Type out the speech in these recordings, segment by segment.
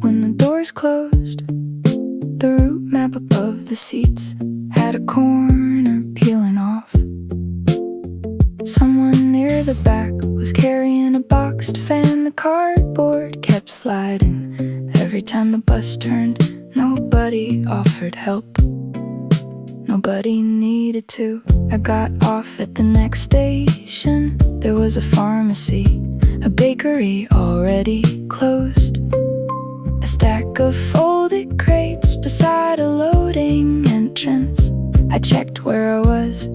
when the doors closed. The route map above the seats had a corner peeling off. Someone near the back was carrying a boxed fan. The cardboard kept sliding every time the bus turned. Nobody offered help, nobody needed to. I got off at the next station. There was a pharmacy, a bakery already closed, a stack of folded crates beside a loading entrance. I checked where I was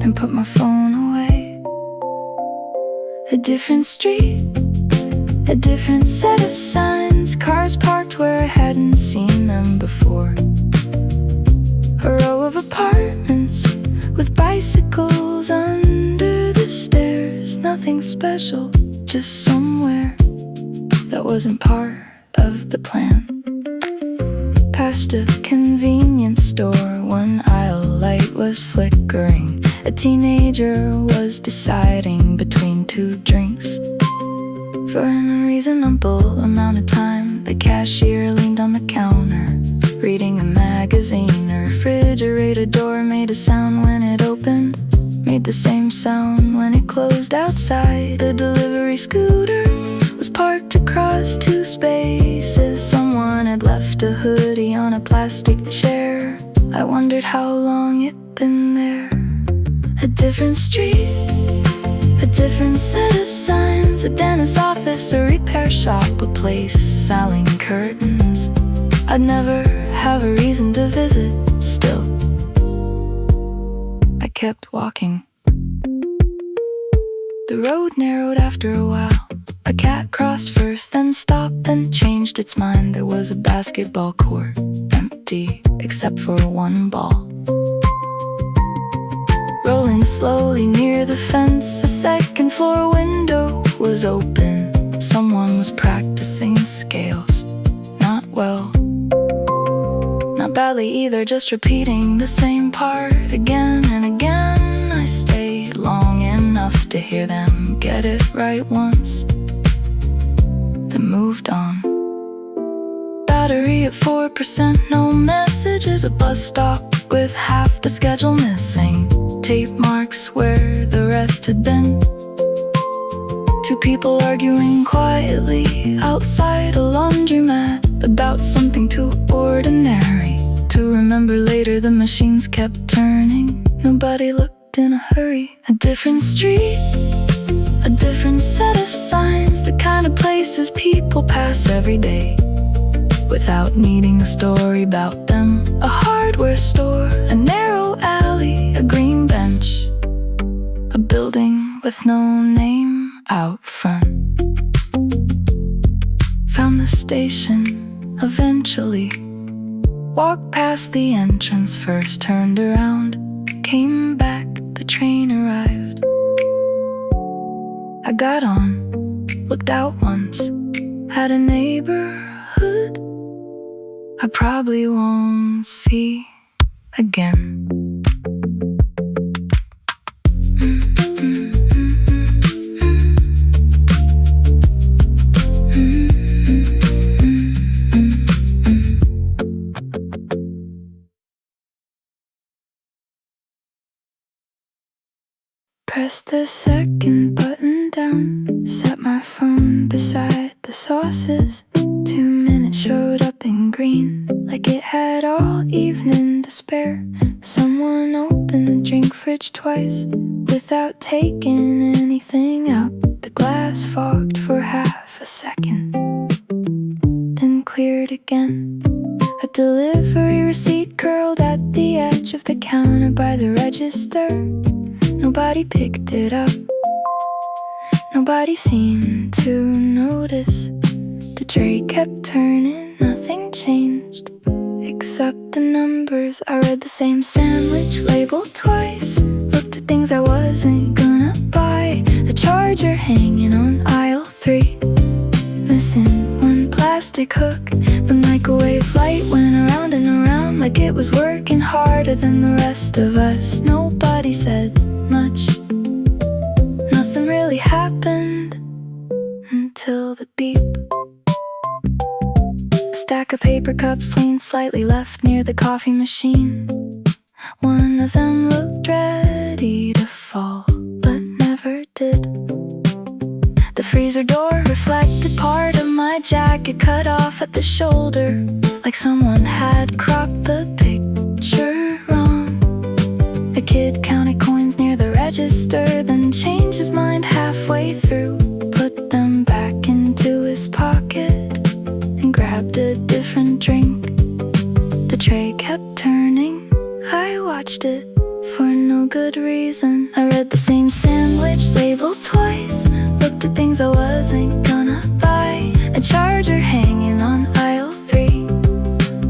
and put my phone away. A different street, a different set of signs, cars parked where I hadn't seen them before. A row of apartments with bicycles under the stairs. Nothing special, just somewhere that wasn't part of the plan. Past a convenience store, one aisle light was flickering. A teenager was deciding between two drinks. For an unreasonable amount of time, the cashier leaned on the counter, reading a magazine. A refrigerator door made a sound when it opened, made the same sound when it closed. Outside, a delivery scooter was parked across two spaces. Someone had left a hoodie on a plastic chair. I wondered how long it'd been there. A different street, a different set of signs, a dentist's office, a repair shop, a place selling curtains I'd never have a reason to visit. Still, I kept walking. The road narrowed after a while. A cat crossed first, then stopped and changed its mind. There was a basketball court, empty except for one ball. Rolling slowly near the fence, a second floor window was open. Someone was practicing scales. Not well, not badly either, just repeating the same part again and again. I stayed long enough to hear them get it right once, then moved on. Battery at 4%, no messages. A bus stop with half the schedule missing, tape marks where the rest had been. Two people arguing quietly outside a laundromat about something too ordinary to remember later. The machines kept turning, nobody looked in a hurry. A different street, a different set of signs, the kind of places people pass every day without needing a story about them. A hardware store, a narrow alley, a green bench, a building with no name out front. Found the station eventually, walked past the entrance first, turned around, came back, the train arrived. I got on, looked out once, had a neighborhood I probably won't see again. Pressed the second button down, set my phone beside the sauces. 2 minutes showed up in green, like it had all evening to spare. Someone opened the drink fridge twice without taking anything out. The glass fogged for half a second, then cleared again. A delivery receipt curled at the edge of the counter by the register. Nobody picked it up, nobody seemed to notice. The tray kept turning, nothing changed except the numbers. I read the same sandwich label twice, looked at things I wasn't gonna buy. A charger hanging on aisle 3, missing one plastic hook. The microwave light went around and around like it was working harder than the rest of us. Nobody said much, nothing really happened until the beep. stack of paper cups leaned slightly left near the coffee machine. One of them looked ready to fall, but never did. The freezer door reflected part of my jacket cut off at the shoulder, like someone had cropped the picture wrong. A kid counted coins near the register, then changed his mind halfway through, put them back into his pocket, and grabbed a different drink. The tray kept turning, I watched it for no good reason. I read the same sandwich label twice, looked at things I wasn't gonna buy. A charger hanging on aisle 3,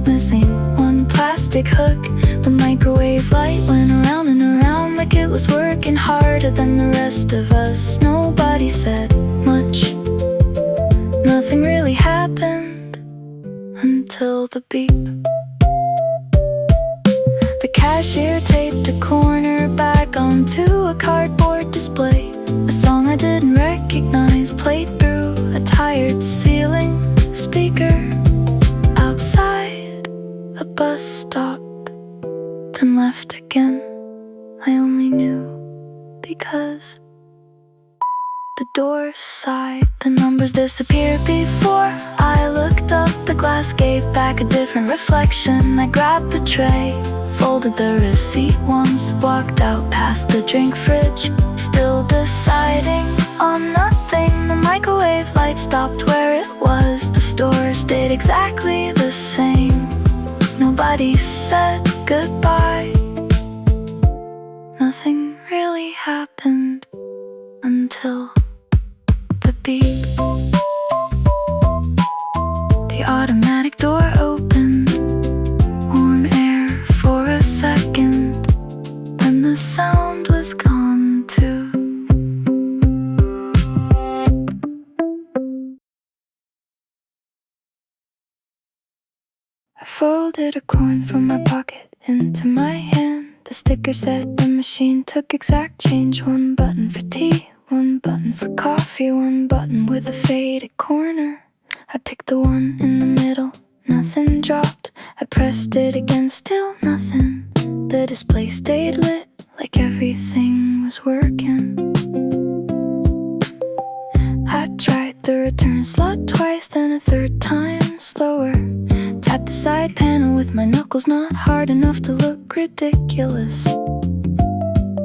missing one plastic hook. The microwave light went around and around like it was working harder than the rest of us. Nobody said much, nothing really happened until the beep. The cashier taped a corner back onto a cardboard display. A song I didn't recognize played through a tired ceiling speaker. Outside a bus stop, then left again. I only knew because the door sighed. The numbers disappeared before I looked up. The glass gave back a different reflection. I grabbed the tray, folded the receipt once, walked out past the drink fridge, still deciding on nothing. The microwave light stopped where it was. The store stayed exactly the same. Nobody said goodbye. Nothing really happened until the beep. The automatic door opened, warm air for a second, then the sound was gone too. I folded a coin from my pocket into my hand. The sticker said the machine took exact change. One button for tea, one button for coffee, one button with a faded corner. I picked the one in the middle, nothing dropped. I pressed it again, still nothing. The display stayed lit, like everything was working. I tried the return slot twice, then a third time slower. Tapped the side panel with my knuckles, not hard enough to look ridiculous,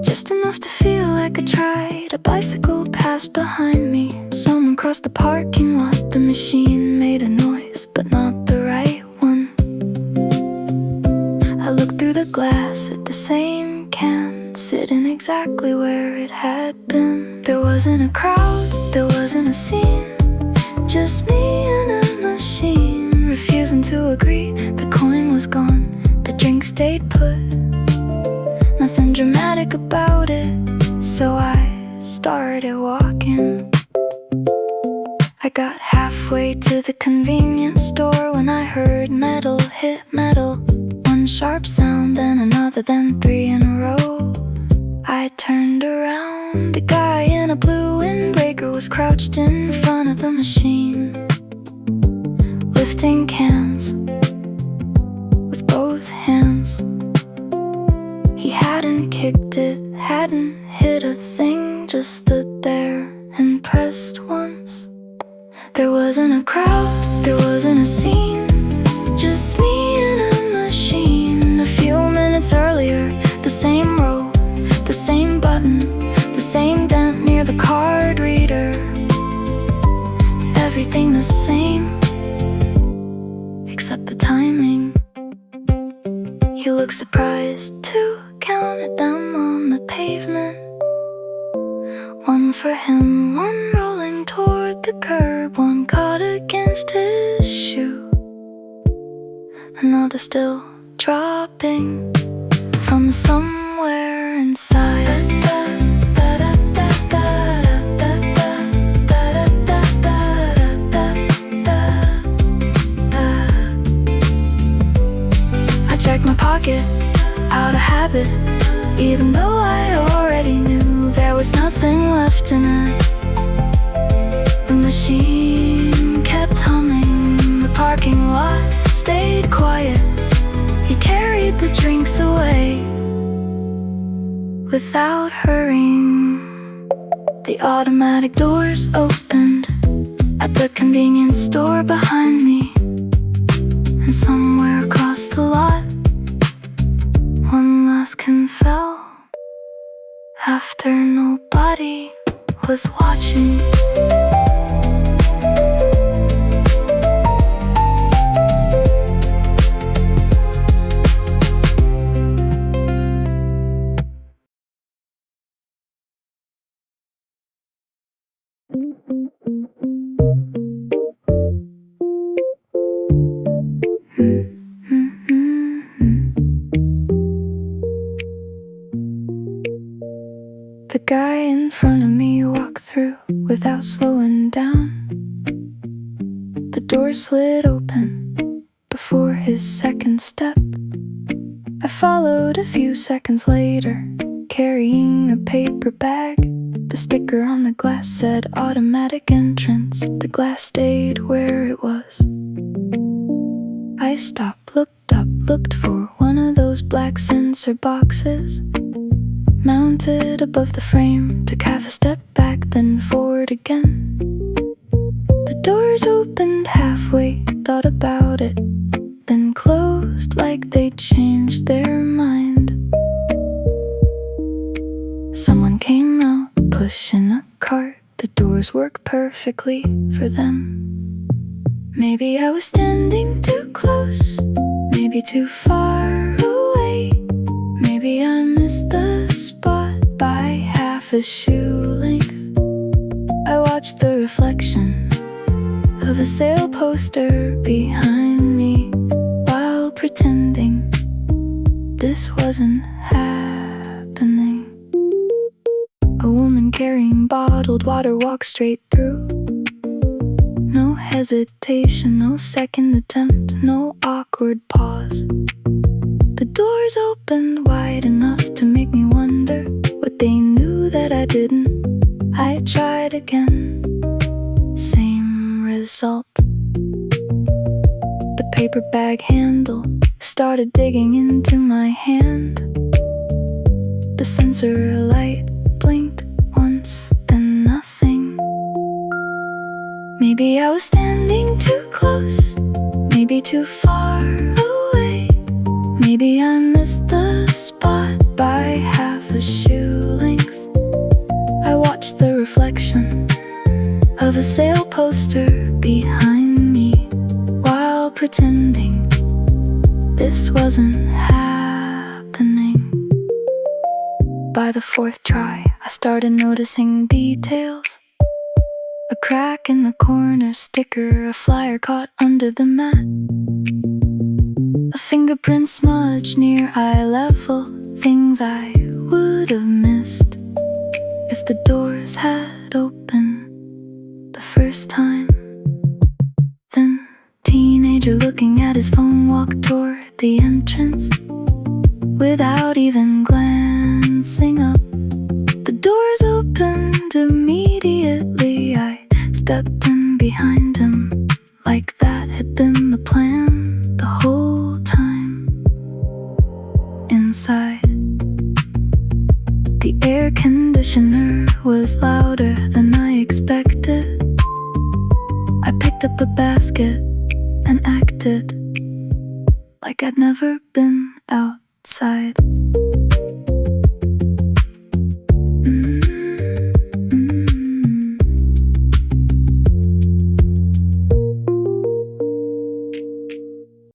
just enough to feel like I tried. A bicycle passed behind me, someone crossed the parking lot. The machine made a noise, but not the right one. I looked through the glass at the same can, sitting exactly where it had been. There wasn't a crowd, there wasn't a scene, just me and a machine, refusing to agree. The coin was gone, the drink stayed put, nothing dramatic about it, so I started walking. I got halfway to the convenience store when I heard metal hit metal. One sharp sound, then another, then 3 in a row. I turned around, a guy in a blue windbreaker was crouched in front of the machine, lifting cans with both hands. He hadn't kicked it, hadn't hit a thing, just stood there and pressed once. There wasn't a crowd, there wasn't a scene, just me and a machine. A few minutes earlier, the same row, the same button, the same dent near the card reader. Everything the same, except the timing. He looked surprised too, counted them on the pavement. One for him, one rolling toward the curb, one caught against his shoe, another still dropping from somewhere inside. I checked my pocket, out of habit, even though I already knew there was nothing left in it. The machine kept humming, the parking lot quiet, he carried the drinks away without hurrying. The automatic doors opened at the convenience store behind me, and somewhere across the lot, one last can fell after nobody was watching. The guy in front of me walked through without slowing down. The door slid open before his second step. I followed a few seconds later, carrying a paper bag. The sticker on the glass said automatic entrance. The glass stayed where it was. I stopped, looked up, looked for one of those black sensor boxes mounted above the frame. Took half a step back, then forward again. The doors opened halfway, thought about it, then closed like they changed their mind. Someone came out, pushing a cart. The doors work perfectly for them. Maybe I was standing too close, maybe too far away. Maybe I missed the spot by half a shoe length. I watched the reflection of a sale poster behind me while pretending this wasn't happening. A woman carrying bottled water walked straight through. No hesitation, no second attempt, no awkward pause. The doors opened wide enough to make me wonder what they knew that I didn't. I tried again, same result. The paper bag handle started digging into my hand. The sensor light blinked once, then nothing. Maybe I was standing too close, maybe too far away. Maybe I missed the spot by half a shoe length. I watched the reflection of a sale poster behind me while pretending this wasn't happening. By the fourth try, I started noticing details. A crack in the corner sticker, a flyer caught under the mat, a fingerprint smudge near eye level. Things I would have missed if the doors had opened the first time. Then, teenager looking at his phone walked toward the entrance without even glancing up. The doors opened immediately. I stepped in behind him, like that had been the plan the whole time. Inside, the air conditioner was louder than I expected. I picked up a basket and acted like I'd never been outside.